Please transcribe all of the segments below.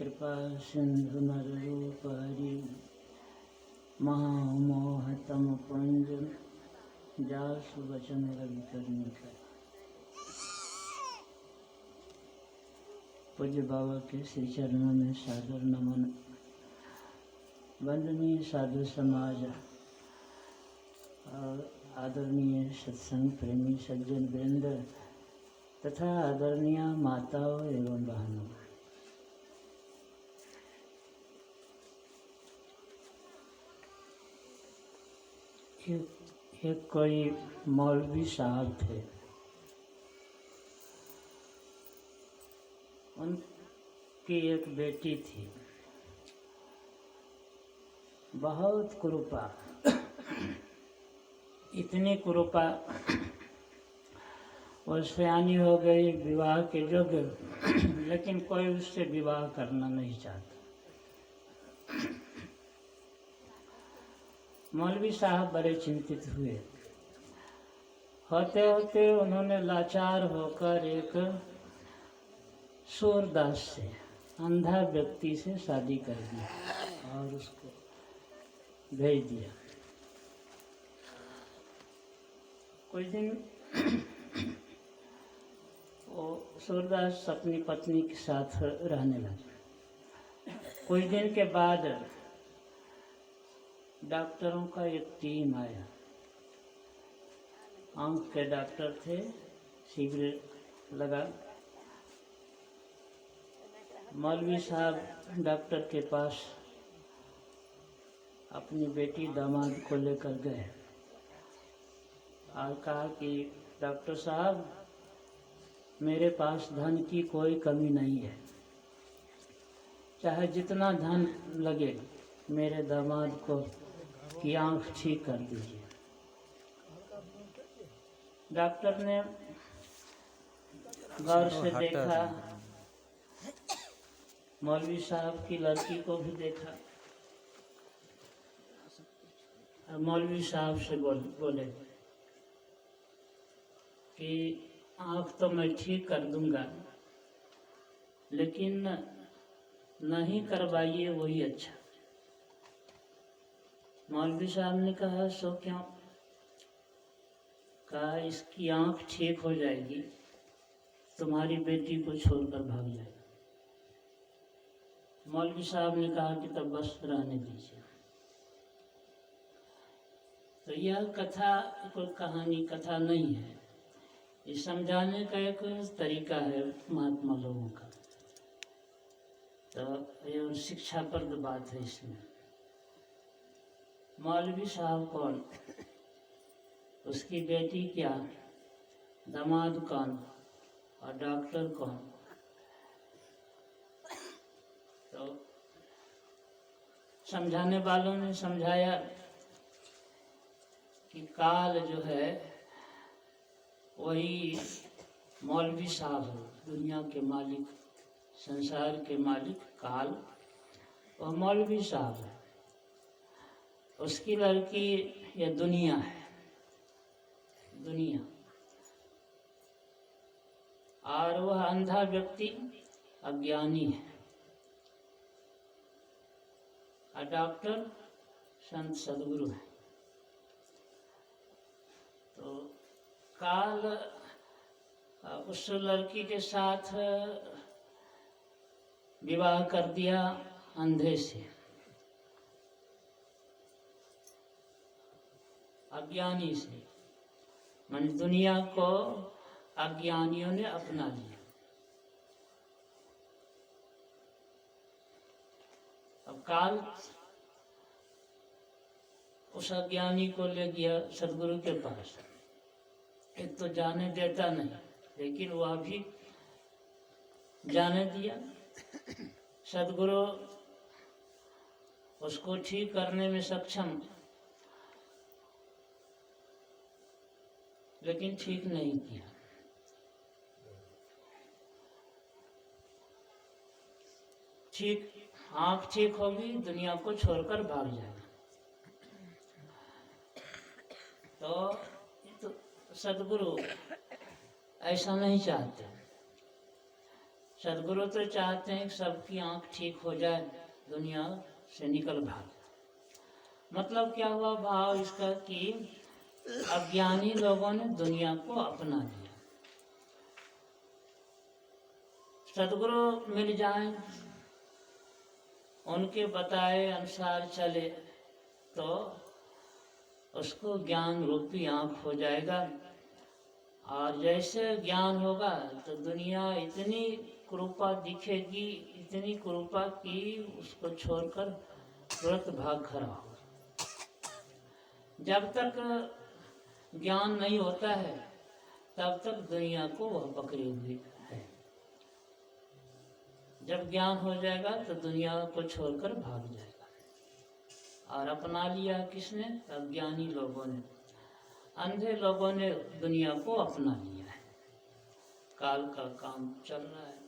कृपा सिंधु नररूप हरि महामोहतम पुंज जासु वचन रवि करनी कर। पूज्य बाबा के श्री चरणों में सादर नमन। वंदनीय साधु समाज और आदरणीय सत्संग प्रेमी सज्जन वृंद तथा आदरणीय माताओं एवं बहनों, एक कोई मौलवी साहब थे। उनकी एक बेटी थी, बहुत कुरूपा, इतनी कुरूपा वो सयानी हो गई, विवाह के योग्य, लेकिन कोई उससे विवाह करना नहीं चाहता। मौलवी साहब बड़े चिंतित हुए। होते होते उन्होंने लाचार होकर एक सूरदास से, अंधा व्यक्ति से शादी कर दी और उसको भेज दिया। कुछ दिन वो सूरदास अपनी पत्नी के साथ रहने लगे। कुछ दिन के बाद डॉक्टरों का एक टीम आया। आंख के डॉक्टर थे, शिविर लगा। मौलवी साहब डॉक्टर के पास अपनी बेटी दामाद को लेकर गए और कहा कि डॉक्टर साहब, मेरे पास धन की कोई कमी नहीं है, चाहे जितना धन लगे मेरे दामाद को की आँख ठीक कर दीजिए। डॉक्टर ने गौर से देखा, मौलवी साहब की लड़की को भी देखा और मौलवी साहब से बोले कि आँख तो मैं ठीक कर दूंगा, लेकिन नहीं करवाइए वही अच्छा। मौलवी साहब ने कहा, सो क्यों? कहा, इसकी आँख ठीक हो जाएगी, तुम्हारी बेटी को छोड़कर भाग जाएगा। मौलवी साहब ने कहा कि तब बस रहने दीजिए। तो यह कथा कोई कहानी कथा नहीं है, ये समझाने का एक तरीका है महात्मा लोगों का। तो ये शिक्षाप्रद बात है। इसमें मौलवी साहब कौन, उसकी बेटी क्या, दामाद कौन और डॉक्टर कौन? तो समझाने वालों ने समझाया कि काल जो है वही मौलवी साहब है, दुनिया के मालिक, संसार के मालिक काल, वह मौलवी साहब है। उसकी लड़की ये दुनिया है, दुनिया। और वह अंधा व्यक्ति अज्ञानी है और डॉक्टर संत सदगुरु है। तो काल उस लड़की के साथ विवाह कर दिया अंधे से, अज्ञानी से। मन दुनिया को अज्ञानियों ने अपना लिया। अब काल उस अज्ञानी को ले गया सदगुरु के पास। एक तो जाने देता नहीं, लेकिन वह भी जाने दिया। सदगुरु उसको ठीक करने में सक्षम, लेकिन ठीक नहीं किया। ठीक आँख ठीक होगी, दुनिया को छोड़कर भाग जाएगा। तो सदगुरु ऐसा नहीं चाहते। सदगुरु तो चाहते हैं कि सबकी आंख ठीक हो जाए, दुनिया से निकल भाग। मतलब क्या हुआ भाव इसका कि अज्ञानी लोगों ने दुनिया को अपना लिया। सदगुरु मिल जाए, उनके बताए अनुसार चले तो उसको ज्ञान रूपी आंख हो जाएगा। और जैसे ज्ञान होगा तो दुनिया इतनी कृपा दिखेगी, इतनी कृपा कि उसको छोड़कर तुरंत भाग खड़ा होगा। जब तक ज्ञान नहीं होता है तब तक दुनिया को वह पकड़े हुए है। जब ज्ञान हो जाएगा तो दुनिया को छोड़कर भाग जाएगा। और अपना लिया किसने? अज्ञानी लोगों ने, अंधे लोगों ने दुनिया को अपना लिया है। काल का काम चल रहा है।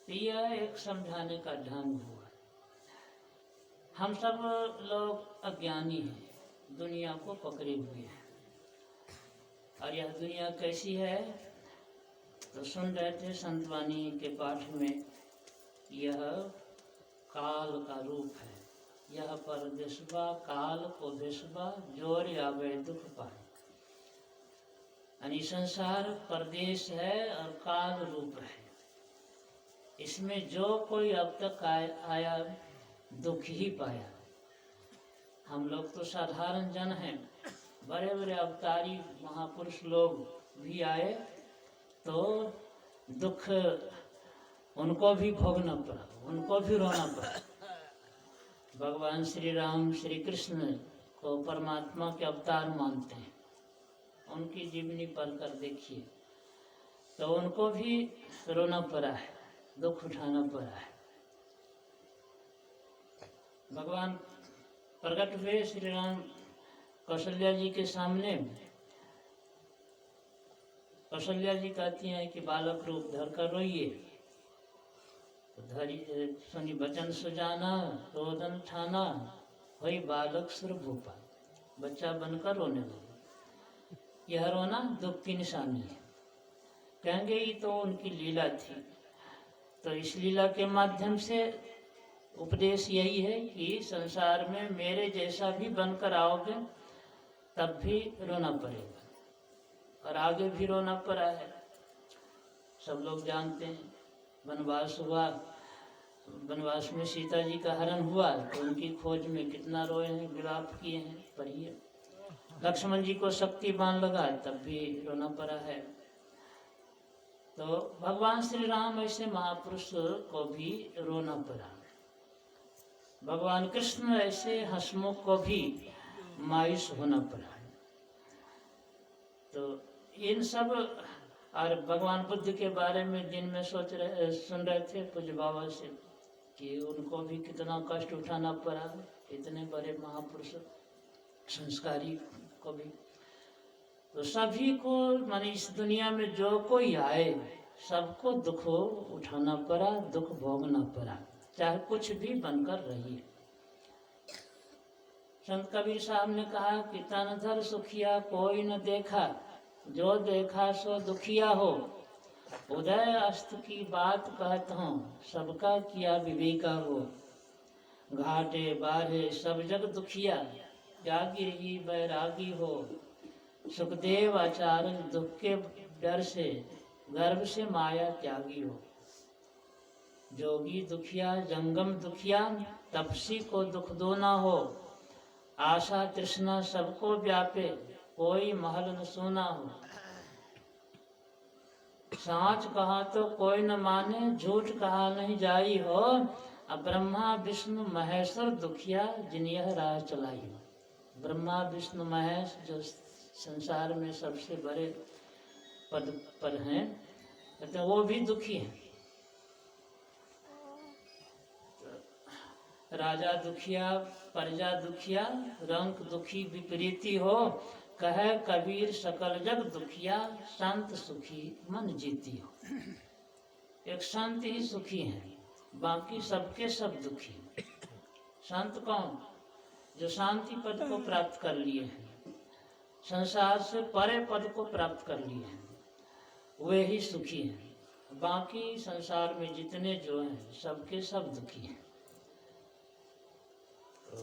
यह एक समझाने का ढंग हुआ। हम सब लोग अज्ञानी हैं, दुनिया को पकड़े हुए हैं। और यह दुनिया कैसी है तो सुन रहे थे संतवाणी के पाठ में, यह काल का रूप है। यह परदेशबा काल को देशबा जोर आवे दुख पाए। यानी संसार परदेश है और काल रूप है। इसमें जो कोई अब तक आया दुख ही पाया। हम लोग तो साधारण जन हैं, बड़े बड़े अवतारी महापुरुष लोग भी आए तो दुख उनको भी भोगना पड़ा, उनको भी रोना पड़ा। भगवान श्री राम श्री कृष्ण को परमात्मा के अवतार मानते हैं, उनकी जीवनी पढ़कर देखिए तो उनको भी रोना पड़ा है, दुख उठाना पड़ा है। भगवान प्रकट हुए श्री राम कौशल्या जी के सामने। कौशल्या जी कहती हैं कि बालक रूप धर कर रोइए। तो धरी सुनी बचन सुजाना रोदन ठाना, वही बालक सुर भूपा, बच्चा बनकर रोने लगा। यह रोना दुख की निशानी है। कहेंगे ये तो उनकी लीला थी। तो इस लीला के माध्यम से उपदेश यही है कि संसार में मेरे जैसा भी बनकर आओगे तब भी रोना पड़ेगा, और आगे भी रोना पड़ा है। सब लोग जानते हैं, वनवास हुआ, वनवास में सीता जी का हरण हुआ तो उनकी खोज में कितना रोए हैं, विलाप किए हैं, पढ़िए। लक्ष्मण जी को शक्ति बाण लगा तब भी रोना पड़ा है। तो भगवान श्री राम ऐसे महापुरुष को भी रोना पड़ा। भगवान कृष्ण ऐसे हंसमुख को भी मायूस होना पड़ा। तो इन सब, और भगवान बुद्ध के बारे में दिन में सुन रहे थे पूज्य बाबा से कि उनको भी कितना कष्ट उठाना पड़ा, इतने बड़े महापुरुष संस्कारी को भी। तो सभी को, माने इस दुनिया में जो कोई आए सबको दुख उठाना पड़ा, दुख भोगना पड़ा, चाहे कुछ भी बनकर रहिए। संत कबीर साहब ने कहा कि तन धर सुखिया कोई न देखा, जो देखा सो दुखिया हो। उदय अस्त की बात कहत हूँ, सबका किया विवेका हो। घाटे बारे सब जग दुखिया, त्यागी रही बैरागी हो। सुखदेव आचार्य दुख के डर से, गर्भ से माया त्यागी हो। जोगी दुखिया जंगम दुखिया, तपसी को दुख दो ना हो। आशा तृष्णा सबको व्यापे, कोई महल न सोना हो। साँच कहा तो कोई न माने, झूठ कहा नहीं जाई हो। अब ब्रह्मा विष्णु महेश्वर दुखिया, जिन यह राह चलाई हो। ब्रह्मा विष्णु महेश जो संसार में सबसे बड़े पद पर हैं, कहते वो भी दुखी हैं। राजा दुखिया प्रजा दुखिया, रंक दुखी विपरीती हो। कहे कबीर सकल जग दुखिया, संत सुखी मन जीती हो। एक संत ही सुखी हैं, बाकी सबके सब दुखी। संत कौन? जो शांति पद को प्राप्त कर लिए हैं, संसार से परे पद को प्राप्त कर लिए हैं, वे ही सुखी हैं। बाकी संसार में जितने जो हैं सबके सब दुखी हैं। तो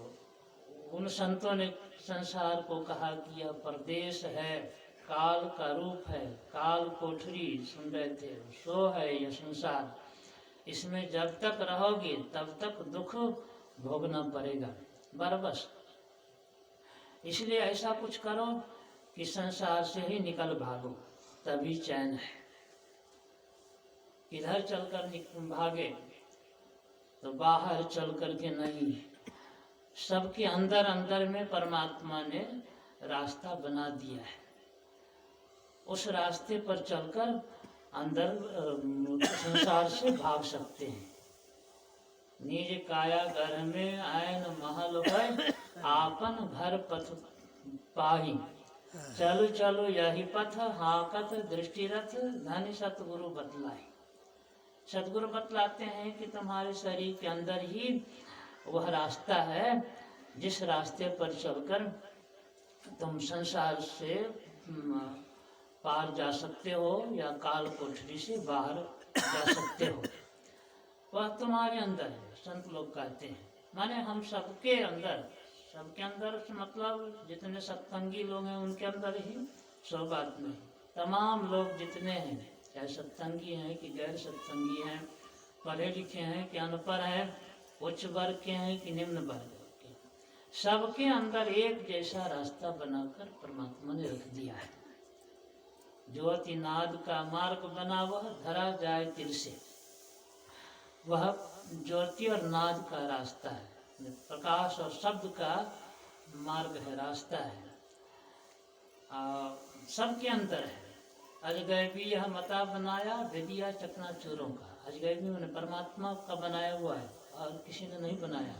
उन संतों ने संसार को कहा कि यह परदेश है, काल का रूप है, काल कोठरी सुन रहे थे, सो है यह संसार, इसमें जब तक रहोगे तब तक दुख भोगना पड़ेगा बरबस। इसलिए ऐसा कुछ करो कि संसार से ही निकल भागो, तभी चैन है। इधर चलकर भागे तो बाहर चल कर के नहीं, सबके अंदर अंदर में परमात्मा ने रास्ता बना दिया है। उस रास्ते पर चलकर अंदर संसार से भाग सकते हैं। निज काया घर में आयन महल है, आपन घर पथ पाही, चलो चलो यही पथ, हाकत दृष्टिरथ, धनी सतगुरु बतलाए। सतगुरु बतलाते हैं कि तुम्हारे शरीर के अंदर ही वह रास्ता है जिस रास्ते पर चलकर तुम संसार से पार जा सकते हो या काल कोठरी से बाहर जा सकते हो। वह तुम्हारे अंदर है, संत लोग कहते हैं। माने हम सबके अंदर मतलब जितने सत्संगी लोग हैं उनके अंदर ही, सो बात नहीं। तमाम लोग जितने हैं, चाहे सत्संगी हैं कि गैर सत्संगी हैं, पढ़े लिखे हैं कि अनपढ़ हैं, उच्च वर्ग के हैं कि निम्न वर्ग के, सबके अंदर एक जैसा रास्ता बनाकर परमात्मा ने रख दिया है। ज्योति नाद का मार्ग बना वह धरा जाए तिर से, वह ज्योति और नाद का रास्ता है, प्रकाश और शब्द का मार्ग है, रास्ता है, सबके अंदर है। अजगैबी यह मता बनाया विदिया चकनाचूरों का। अजगैबी मैंने परमात्मा का बनाया हुआ है और किसी ने नहीं बनाया,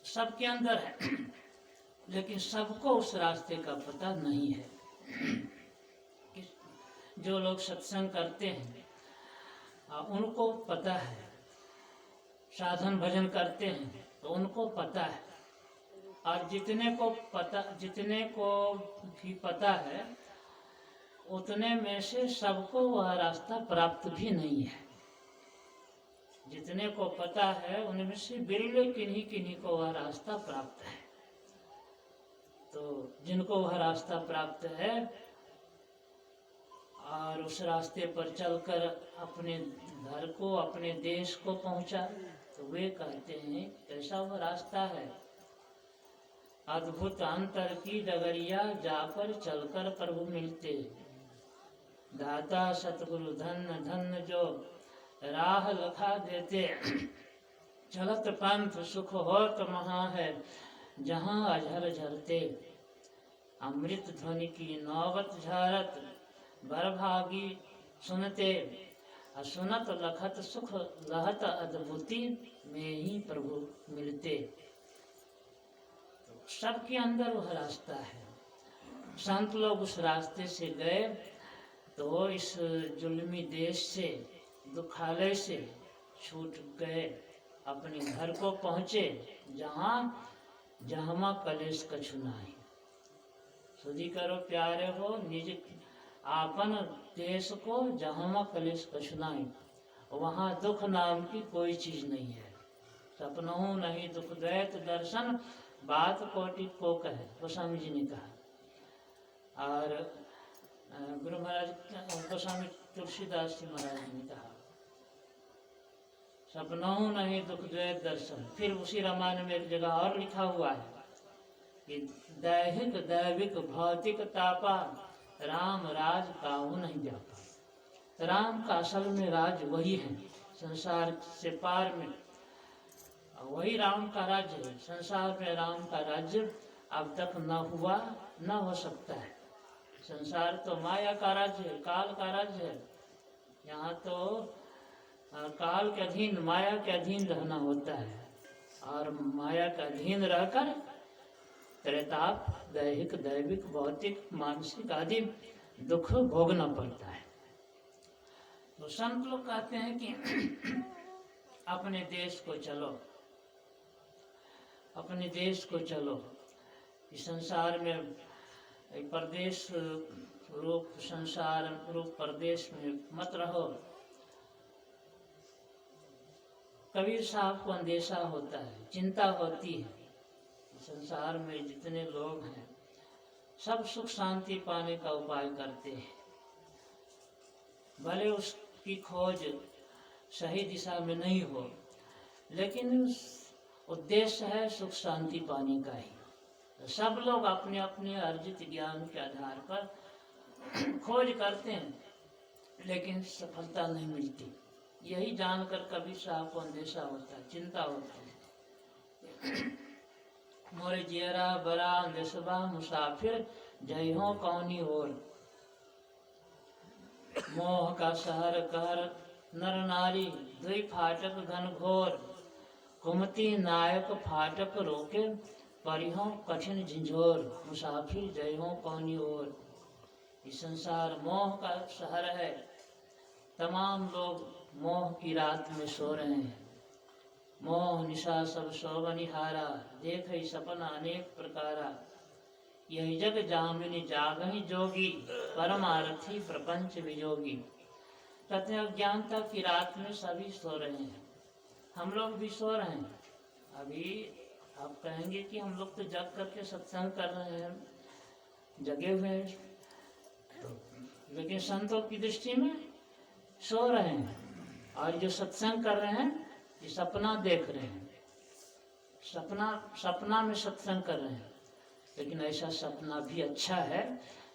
सबके अंदर है। लेकिन सबको उस रास्ते का पता नहीं है। जो लोग सत्संग करते हैं उनको पता है, साधन भजन करते हैं तो उनको पता है, और जितने को भी पता है उतने में से सबको वह रास्ता प्राप्त भी नहीं है। जितने को पता है उनमें से बिरले किन्हीं को वह रास्ता प्राप्त है। तो जिनको वह रास्ता प्राप्त है और उस रास्ते पर चलकर अपने घर को, अपने देश को पहुंचा, तो वे कहते हैं कैसा वह रास्ता है। अद्भुत अंतर की डगरिया जाकर चलकर प्रभु मिलते, दाता सतगुरु धन्य धन्य जो राह लखा देते, चलत पंथ सुख होत महा है जहाँ अझर झरते, अमृत ध्वनि की नौबत झारत बरभागी सुनते, सुनत लखत सुख लहत अद्भुति में ही प्रभु मिलते। सबके अंदर वह रास्ता है। संत लोग उस रास्ते से गए तो इस जुल्मी देश से, दुखालय से छूट गए, अपने घर को पहुँचे जहाँ कलेश कछु नाहि। सुधी करो प्यारे हो निज आपन देश को, जहाँ कलेश कछु नाहि। वहाँ दुख नाम की कोई चीज नहीं है। सपनों नहीं दुख दैत दर्शन, बात कोटि को कहे, गोस्वामी जी ने कहा। और गुरु महाराज गोस्वामी तुलसीदास जी महाराज ने कहा, सपनों नहीं दुख द्वैत दर्शन। फिर उसी रामायण में एक जगह और लिखा हुआ है कि दैहिक दैविक भौतिक तापा, राम राज काहू नहीं व्यापा। राम का असल में राज वही है, संसार से पार में वही राम का राज्य है। संसार में राम का राज्य अब तक न हुआ, न हो सकता है। संसार तो माया का राज्य है, काल का राज्य है। यहाँ तो काल के अधीन, माया के अधीन रहना होता है, और माया के अधीन रहकर त्रेताप, दैहिक दैविक भौतिक मानसिक आदि दुख भोगना पड़ता है। तो संत लोग कहते हैं कि अपने देश को चलो, अपने देश को चलो। इस संसार में परदेश रूप, संसार रूप परदेश में मत रहो। कबीर साहब को अंदेशा होता है, चिंता होती है। संसार में जितने लोग हैं सब सुख शांति पाने का उपाय करते हैं, भले उसकी खोज सही दिशा में नहीं हो, लेकिन उद्देश्य है सुख शांति पाने का ही। तो सब लोग अपने अपने अर्जित ज्ञान के आधार पर खोज करते हैं, लेकिन सफलता नहीं मिलती। यही जानकर कबीर साहब को अंदेशा होता है, चिंता होती है। मोरे जियरा बरा देशबा मुसाफिर जय हो कौनी ओर, मोह का शहर कहर नर नारी दुई फाटक घन घोर, कुमति नायक फाटक रोके परिहो कठिन झिंझोर, मुसाफिर जय हो कौनी ओर। इस संसार मोह का शहर है, तमाम लोग मोह की रात में सो रहे हैं। मोह निशा सब सोवनिहारा, देख ही सपना अनेक प्रकारा, यही जग जामिनी जागही जोगी, परमार्थी प्रपंच वियोगी। कहते हैं अज्ञानता की रात में सभी सो रहे हैं, हम लोग भी सो रहे हैं। अभी आप कहेंगे कि हम लोग तो जग करके सत्संग कर रहे हैं, जगे हुए हैं, तो लेकिन संतों की दृष्टि में सो रहे हैं। और जो सत्संग कर रहे हैं ये सपना देख रहे हैं, सपना में सत्संग कर रहे हैं। लेकिन ऐसा सपना भी अच्छा है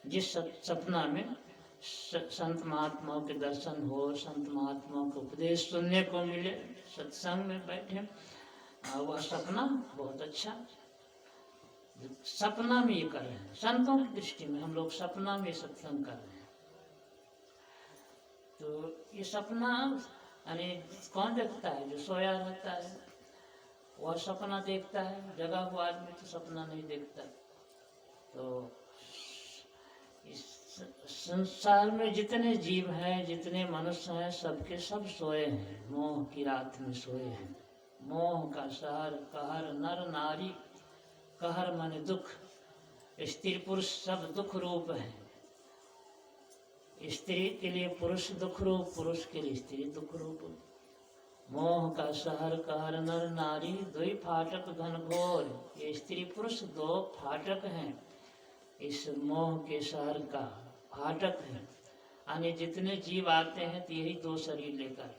जिस सपना में संत महात्माओं के दर्शन हो, संत महात्माओं के उपदेश सुनने को मिले, सत्संग में बैठे, वह सपना बहुत अच्छा। सपना में ये कर रहे हैं, संतों की दृष्टि में हम लोग सपना में सत्संग कर रहे हैं। तो ये सपना यानी कौन देखता है? जो सोया रहता है वह सपना देखता है, जगा हुआ आदमी तो सपना नहीं देखता। तो इस संसार में जितने जीव हैं, जितने मनुष्य हैं, सबके सब सोए हैं, मोह की रात में सोए हैं। मोह का शहर कहर नर नारी, कहर माने दुख, स्त्री पुरुष सब दुख रूप है। स्त्री के लिए पुरुष दुख रूप, पुरुष के लिए स्त्री दुख रूप। मोह का शहर कहर नर नारी, दुई फाटक घन घोर। ये स्त्री पुरुष दो फाटक हैं, इस मोह के शहर का फाटक है। यानी जितने जीव आते हैं तो यही दो शरीर लेकर,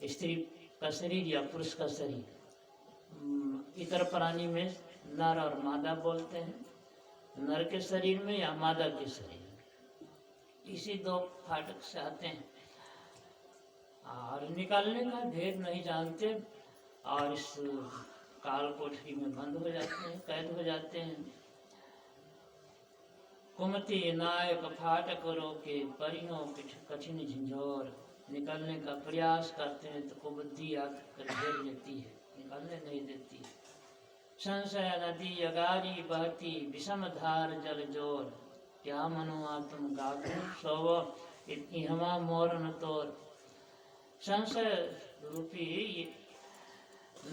स्त्री का शरीर या पुरुष का शरीर। इतर प्राणी में नर और मादा बोलते हैं, नर के शरीर में या मादा के शरीर, इसी दो फाटक से आते हैं और निकालने का भेद नहीं जानते और इस काल कोठरी में बंद हो जाते हैं, कैद हो जाते हैं। कुमति नायक फाटक रोके परियों पिठ कठिन झंझोर। निकलने का प्रयास करते हैं तो कुबुद्धि आकर घेर लेती है, निकलने नहीं देती। संशय नदी अगारी बहती, विषम धार जल जोर। क्या मनुआ तुम गागो सोवो, इतनी हवा मोर न तोर। संशय रूपी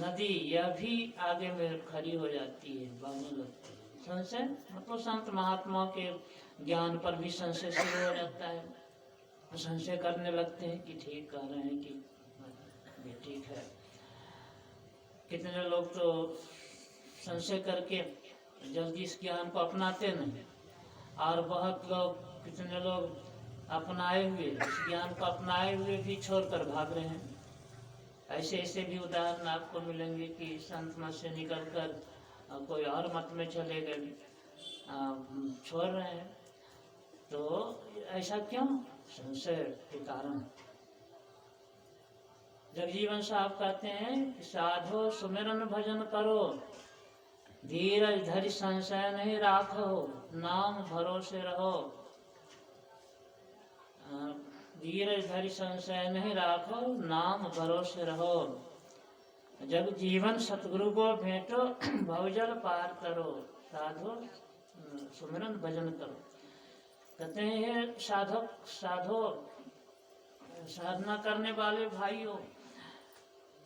नदी यह भी आगे में खड़ी हो जाती है, बहने लगती है। संशय मतलब संत महात्माओं के ज्ञान पर भी संशय शुरू हो जाता है, संशय करने लगते हैं कि ठीक कह रहे हैं कि ये ठीक है। कितने लोग तो संशय करके जल्दी इस ज्ञान को अपनाते नहीं, और बहुत लोग, कितने लोग अपनाए हुए, इस ज्ञान को अपनाए हुए भी छोड़कर भाग रहे हैं। ऐसे ऐसे भी उदाहरण आपको मिलेंगे कि संत मत से निकलकर कोई और मत में चले गए, छोड़ रहे हैं। तो ऐसा क्यों? संशय के कारण। जगजीवन साहब कहते हैं साधो सुमिरन भजन करो, धीरज धरि संशय नहीं राखो, नाम भरोसे रहो। धीरज धरि संशय नहीं राखो, नाम भरोसे रहो। जब जीवन सतगुरु को भेंटो, भवजल पार करो। साधो सुमिरन भजन करो। कहते हैं साधो साधना करने वाले भाइयों,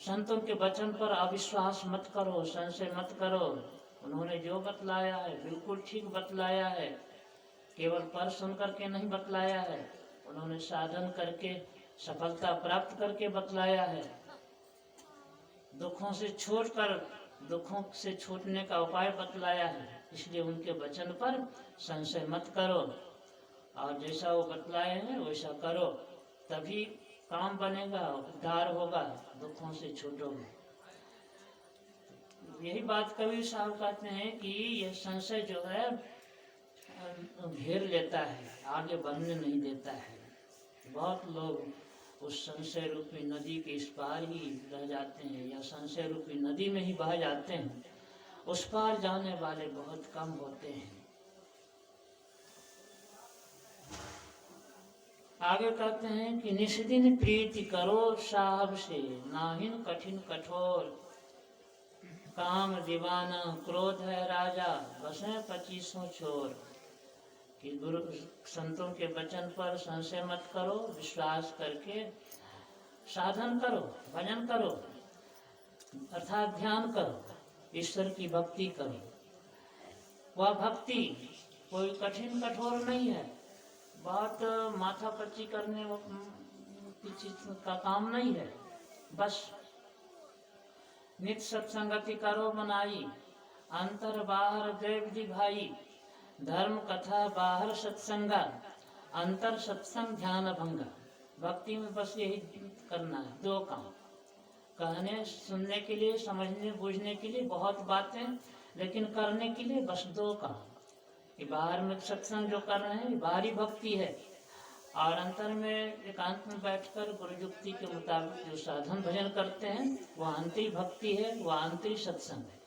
संतों के वचन पर अविश्वास मत करो, संशय मत करो। उन्होंने जो बतलाया है बिल्कुल ठीक बतलाया है, केवल पर सुन करके नहीं बतलाया है, उन्होंने साधन करके सफलता प्राप्त करके बतलाया है। दुखों से छूटकर दुखों से छूटने का उपाय बतलाया है। इसलिए उनके वचन पर संशय मत करो और जैसा वो बतलाए हैं वैसा करो, तभी काम बनेगा, उद्धार होगा, दुखों से छूटोगे। यही बात कबीर साहब कहते हैं कि यह संशय जो है घेर लेता है, आगे बढ़ने नहीं देता है। बहुत लोग उस संशय रूपी नदी के इस पार ही रह जाते हैं या संशय रूपी नदी में ही बह जाते हैं, उस पार जाने वाले बहुत कम होते हैं। आगे कहते हैं कि निष्दिन प्रीति करो साहब से, नाहिन कठिन कठोर, काम दीवाना क्रोध है राजा, बसे 25 चोर। कि गुरु संतों के वचन पर संशय मत करो, विश्वास करके साधन करो, भजन करो, अर्थात ध्यान करो, ईश्वर की भक्ति करो। वह भक्ति कोई कठिन कठोर नहीं है, बहुत माथा पच्ची करने की चीज का काम नहीं है। बस नित्य सत्संगति करो मनाई, अंतर बाहर देव दी भाई, धर्म कथा बाहर सत्संगा, अंतर सत्संग ध्यान भंगा। भक्ति में बस यही करना है, दो काम। कहने सुनने के लिए, समझने बूझने के लिए बहुत बातें, लेकिन करने के लिए बस दो काम। कि बाहर में सत्संग जो कर रहे हैं बाहरी भक्ति है, और अंतर में एकांत में बैठकर गुरु युक्ति के मुताबिक जो साधन भजन करते हैं वह आंतरिक भक्ति है, वह आंतरिक सत्संग है।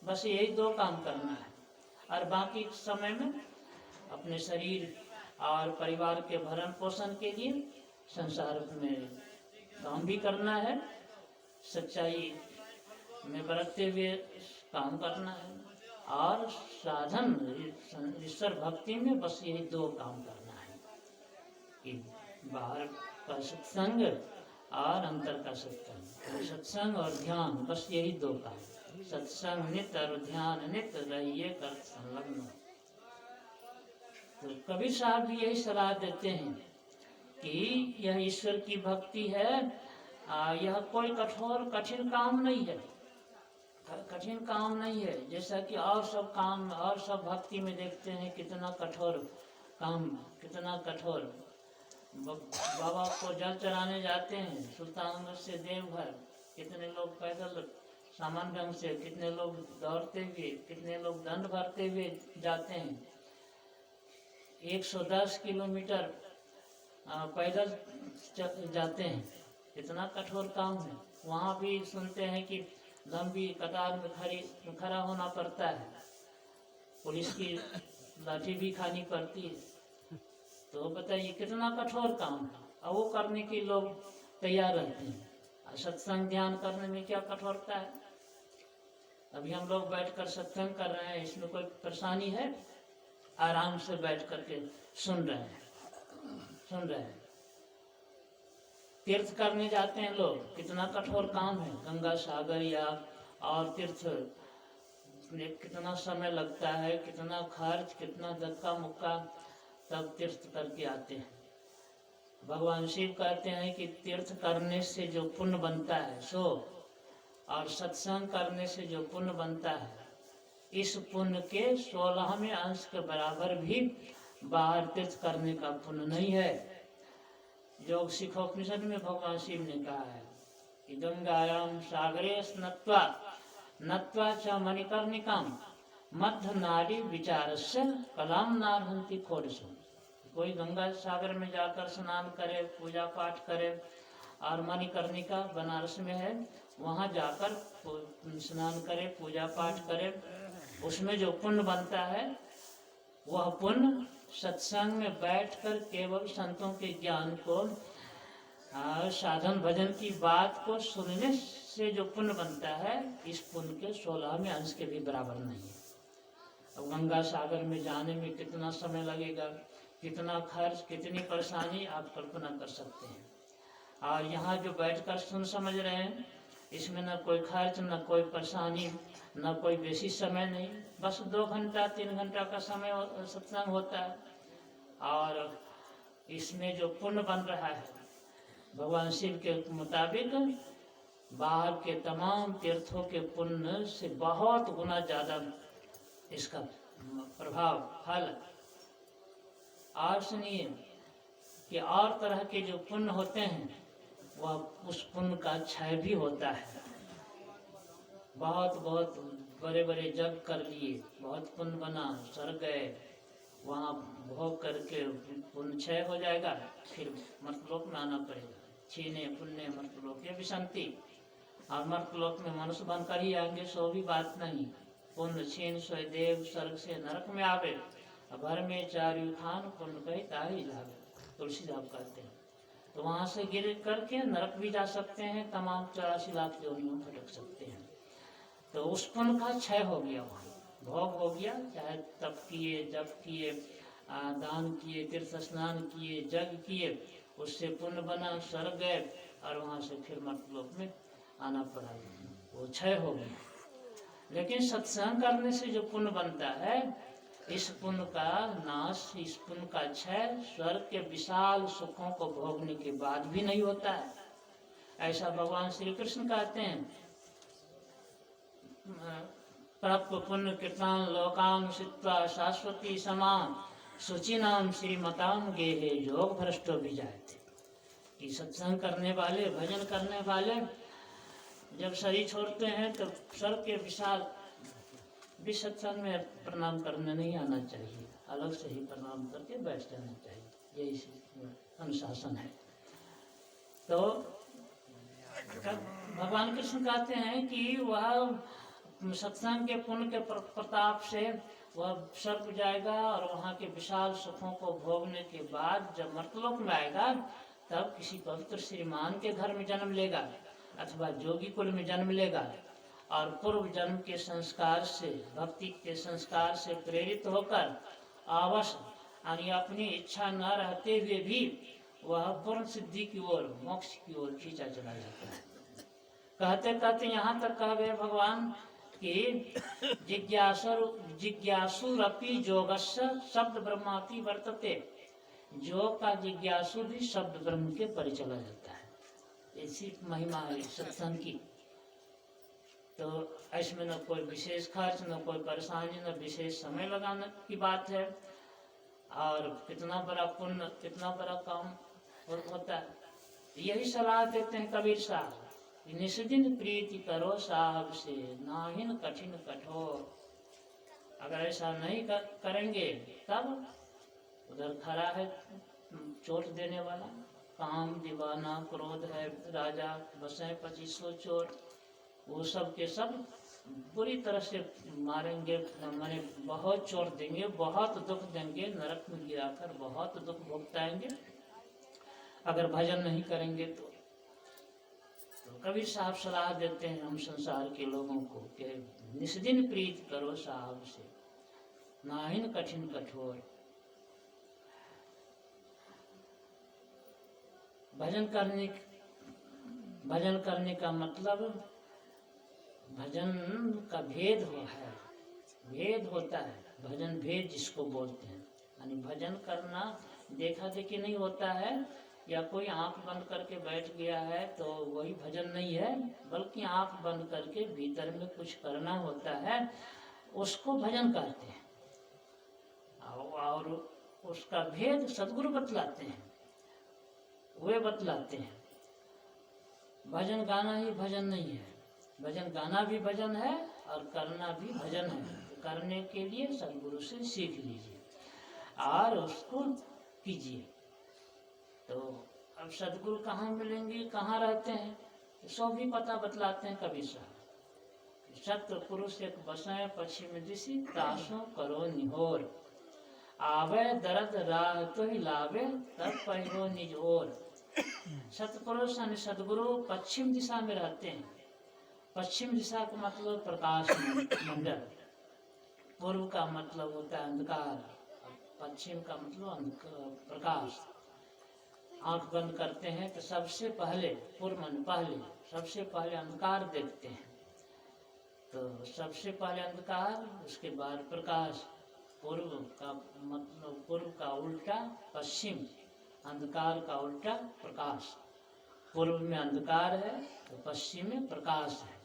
बस यही दो काम करना है, और बाकी समय में अपने शरीर और परिवार के भरण पोषण के लिए संसार में काम भी करना है, सच्चाई में बरतते हुए काम करना है, और साधन ईश्वर भक्ति में बस यही दो काम करना है कि बाहर का सत्संग और अंतर का सत्संग, सत्संग और ध्यान, बस यही दो काम। सत्संग नित्य और ध्यान नित्य रहिए कर संलग्न। तो कबीर साहब भी यही सलाह देते हैं कि यह ईश्वर की भक्ति है, यह कोई कठोर कठिन काम नहीं है, कठिन काम नहीं है। जैसा कि और सब काम और सब भक्ति में देखते हैं कितना कठोर काम, कितना कठोर। बाबा को जल चढ़ाने जाते हैं सुल्तानगंज से देवघर, कितने लोग पैदल सामान्य ढंग से, कितने लोग दौड़ते हुए, कितने लोग दंड भरते हुए जाते हैं। 110 किलोमीटर पैदल जाते हैं, इतना कठोर काम है। वहाँ भी सुनते हैं कि लंबी कतार में खड़ा होना पड़ता है, पुलिस की लाठी भी खानी पड़ती है। तो बताइए कितना कठोर काम है, और वो करने के लोग तैयार रहते हैं। सत्संग ध्यान करने में क्या कठोरता है? अभी हम लोग बैठकर सत्संग कर रहे हैं, इसमें कोई परेशानी है? आराम से बैठ करके सुन रहे हैं। तीर्थ करने जाते हैं लोग, कितना कठोर काम है, गंगा सागर या और तीर्थ में कितना समय लगता है, कितना खर्च, कितना धक्का मुक्का, तब तीर्थ करके आते हैं। भगवान शिव कहते हैं कि तीर्थ करने से जो पुण्य बनता है सो, और सत्संग करने से जो पुण्य बनता है, इस पुण्य के 16वें अंश के बराबर भी बाहर तीर्थ करने का पुण्य नहीं है। योग सिखोपनिषद में भगवान शिव ने कहा है कि गंगायाम सागरे स्नत्वा नत्वा च मणिकर्णिकाम मध्य नारी विचारस्य कलाम नारहंति खोरसु। कोई गंगा सागर में जाकर स्नान करे, पूजा पाठ करे, और मणिकर्णिका बनारस में है, वहाँ जाकर स्नान करे, पूजा पाठ करे, उसमें जो पुण्य बनता है वह पुण्य सत्संग में बैठकर केवल संतों के ज्ञान को, साधन भजन की बात को सुनने से जो पुण्य बनता है, इस पुण्य के 16वें अंश के भी बराबर नहीं है। अब गंगा सागर में जाने में कितना समय लगेगा, कितना खर्च, कितनी परेशानी आप कल्पना कर सकते हैं। और यहाँ जो बैठकर सुन समझ रहे हैं, इसमें न कोई खर्च, न कोई परेशानी, न कोई बेसी समय नहीं, बस 2 घंटा 3 घंटा का समय सत्संग होता है। और इसमें जो पुण्य बन रहा है भगवान शिव के मुताबिक बाहर के तमाम तीर्थों के पुण्य से बहुत गुना ज़्यादा इसका प्रभाव फल। और सुनिए कि और तरह के जो पुण्य होते हैं वह उस पुण्य का क्षय भी होता है। बहुत बहुत बड़े बड़े जग कर लिए, बहुत पुण्य बना, स्वर्ग गए, वहाँ भोग करके पुण्य क्षय हो जाएगा, फिर मर्तलोक में आना पड़ेगा। छीने पुण्य मर्तलोक ये विशांति। और मर्तलोक में मनुष्य बनकर ही आएंगे सो भी बात नहीं। पुण्य छीन सोए देव स्वर्ग से नरक में आवे, भर में चारु खान पुण्य कही ताही जावे, तुलसीदास कहते हैं। तो वहाँ से गिर करके नरक भी जा सकते हैं, तमाम 84 लाख योनियों में भटक सकते हैं। तो उस पुण्य का क्षय हो गया, वहाँ भोग हो गया। चाहे तप किए, जप किए, दान किए, तीर्थ स्नान किए, जग किए, उससे पुण्य बना, स्वर्ग गए और वहाँ से फिर मर्तलोक में आना पड़ा, वो क्षय हो गया। लेकिन सत्संग करने से जो पुण्य बनता है, इस पुण्य का नाश, इस पुण्य का क्षय स्वर्ग के विशाल सुखों को भोगने के बाद भी नहीं होता है। ऐसा भगवान श्री कृष्ण कहते हैं, प्राप्त पुण्य कीर्तन लोकाम सित्वा शाश्वती समान सुचिनाम श्रीमताम गेहे योग भ्रष्टो भी जाते। कि सत्संग करने वाले, भजन करने वाले जब शरीर छोड़ते हैं तो स्वर्ग के विशाल भी सत्संग में प्रणाम करने नहीं आना चाहिए, अलग से ही प्रणाम करके बैठ जाना चाहिए। यही अनुशासन है। तो भगवान कृष्ण कहते हैं कि वह सत्संग के पुण्य के प्रताप से वह स्वर्ग जाएगा और वहाँ के विशाल सुखों को भोगने के बाद जब मर्तलोक में आएगा तब किसी पवित्र श्रीमान के घर में जन्म लेगा अथवा जोगी कुल में जन्म लेगा और पूर्व जन्म के संस्कार से, भक्ति के संस्कार से प्रेरित होकर अवश्य यानी अपनी इच्छा न रहते हुए भी वह पूर्ण सिद्धि की ओर, मोक्ष की ओर खींचा चला जाता है। कहते कहते यहाँ तक कह गए भगवान कि जिज्ञासुरपि जोगस्य शब्द ब्रह्माति वर्तते। योग का जिज्ञासु भी शब्द ब्रह्म के परे चला जाता है। ऐसी महिमा है सत्संग की। तो इसमें न कोई विशेष खर्च, न कोई परेशानी, न विशेष समय लगाने की बात है। और कितना बड़ा पुण्य, कितना बड़ा काम होता है। यही सलाह देते हैं कबीर साहब, निष्दिन प्रीति करो साहब से, नाहिन कठिन कठोर। अगर ऐसा नहीं करेंगे तब उधर खड़ा है चोट देने वाला, काम दीवाना, क्रोध है राजा, बसे 2500 चोर, वो सब के सब बुरी तरह से मारेंगे, माने बहुत चोट देंगे, बहुत दुख देंगे, नरक में गिराकर बहुत दुख भुगताएंगे अगर भजन नहीं करेंगे। तो कबीर साहब सलाह देते हैं हम संसार के लोगों को कि निष्दिन प्रीत करो साहब से, नाहिन कठिन कठोर। भजन करने का मतलब भजन का भेद भेद होता है। भजन भेद जिसको बोलते हैं, यानी भजन करना देखा देखी नहीं होता है, या कोई आंख बंद करके बैठ गया है तो वही भजन नहीं है, बल्कि आंख बंद करके भीतर में कुछ करना होता है, उसको भजन कहते हैं। और उसका भेद सद्गुरु बतलाते हैं, वे बतलाते हैं। भजन गाना ही भजन नहीं है, भजन गाना भी भजन है और करना भी भजन है। तो करने के लिए सद्गुरु से सीख लीजिए और उसको कीजिए। तो अब सद्गुरु कहाँ मिलेंगे, कहाँ रहते हैं, सब भी पता बतलाते हैं कबीर साहब। सत्य पुरुष एक बसें पश्चिम दिशि, तासों करो निहोर, आवे दर्द राह तो ही लावे, तब पहिरो निज ओर। सतपुरुष यानी सदगुरु पश्चिम दिशा में रहते हैं। पश्चिम दिशा का मतलब प्रकाश मंडल, पूर्व का मतलब होता है अंधकार, पश्चिम का मतलब प्रकाश। आंख बंद करते हैं तो सबसे पहले सबसे पहले अंधकार देखते हैं। तो सबसे पहले अंधकार, उसके बाद प्रकाश। पूर्व का मतलब पूर्व का उल्टा पश्चिम, अंधकार का उल्टा प्रकाश। पूर्व में अंधकार है तो पश्चिम में प्रकाश है।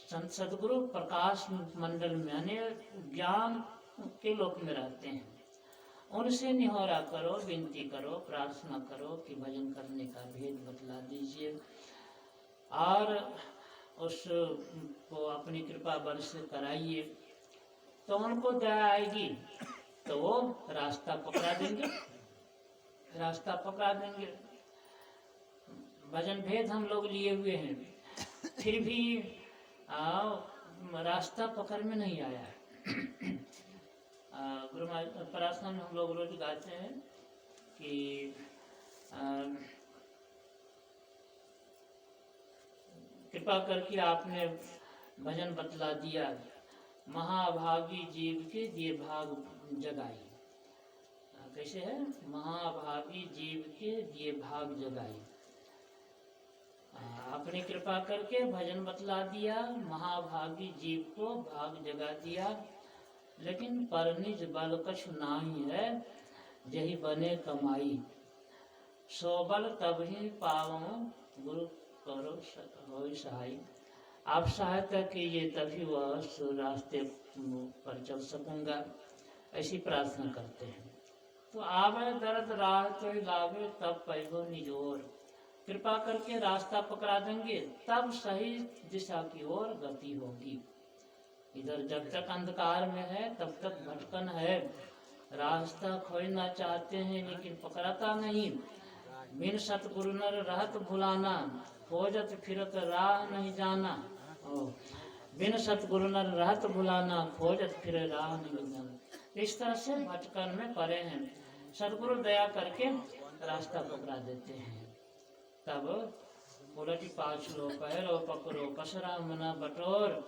संत सदगुरु प्रकाश मंडल में यानी ज्ञान के लोक में रहते हैं। उनसे निहोरा करो, विनती करो, प्रार्थना करो कि भजन करने का भेद बतला दीजिए और उसको अपनी कृपा बरस कराइए, तो उनको दया आएगी तो वो रास्ता पकड़ा देंगे, रास्ता पकड़ा देंगे। भजन भेद हम लोग लिए हुए हैं, फिर भी रास्ता पकड़ में नहीं आया है। गुरु प्रार्थना में हम लोग रोज गाते हैं कि कृपा करके आपने भजन बतला दिया, महाभागी जीव के दिए भाग जगाई। कैसे है? महाभागी जीव के दिए भाग जगाई। आपने कृपा करके भजन बतला दिया, महाभागी जीव को भाग जगा दिया, लेकिन पर निज बल कछु नाही है, जही बने कमाई। सो बल तब ही पावो गुरु करो होई सहाय। आप सहायता कीजिए तभी वह रास्ते पर चल सकूंगा, ऐसी प्रार्थना करते हैं। तो आवे दर्द राह तो लावे तब पैगो निजोर। कृपा करके रास्ता पकड़ा देंगे तब सही दिशा की ओर गति होगी। इधर जब तक अंधकार में है तब तक भटकन है, रास्ता खोजना चाहते हैं लेकिन पकड़ता नहीं। बिन सतगुरु नर रहत भुलाना, खोजत फिरत राह नहीं जाना। बिन सतगुरु नर रहत भुलाना, खोजत फिर राह नहीं जाना। इस तरह से भटकन में पड़े हैं, सतगुरु दया करके रास्ता पकड़ा देते हैं। तब उलटी पाछलो पैरो पकड़ो, पसरा मना बटोर।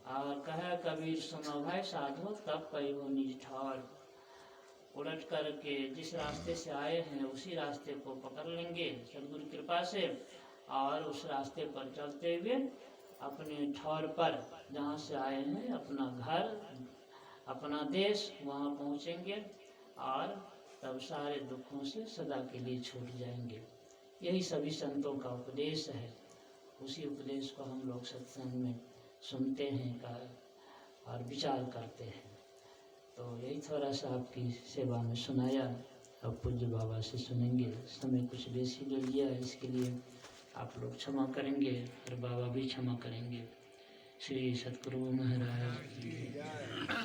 और कहे कबीर सुनो भाई साधो तब पैगो निज ठौर। उलट करके जिस रास्ते से आए हैं उसी रास्ते को पकड़ लेंगे सदगुरु कृपा से, और उस रास्ते पर चलते हुए अपने ठौर पर जहाँ से आए हैं, अपना घर, अपना देश, वहाँ पहुँचेंगे और तब सारे दुखों से सदा के लिए छूट जाएंगे। यही सभी संतों का उपदेश है। उसी उपदेश को हम लोग सत्संग में सुनते हैं और विचार करते हैं। तो यही थोड़ा सा आपकी सेवा में सुनाया। अब पूज्य बाबा से सुनेंगे। समय कुछ बेसी ले लिया है, इसके लिए आप लोग क्षमा करेंगे और बाबा भी क्षमा करेंगे। श्री सतगुरु महाराज।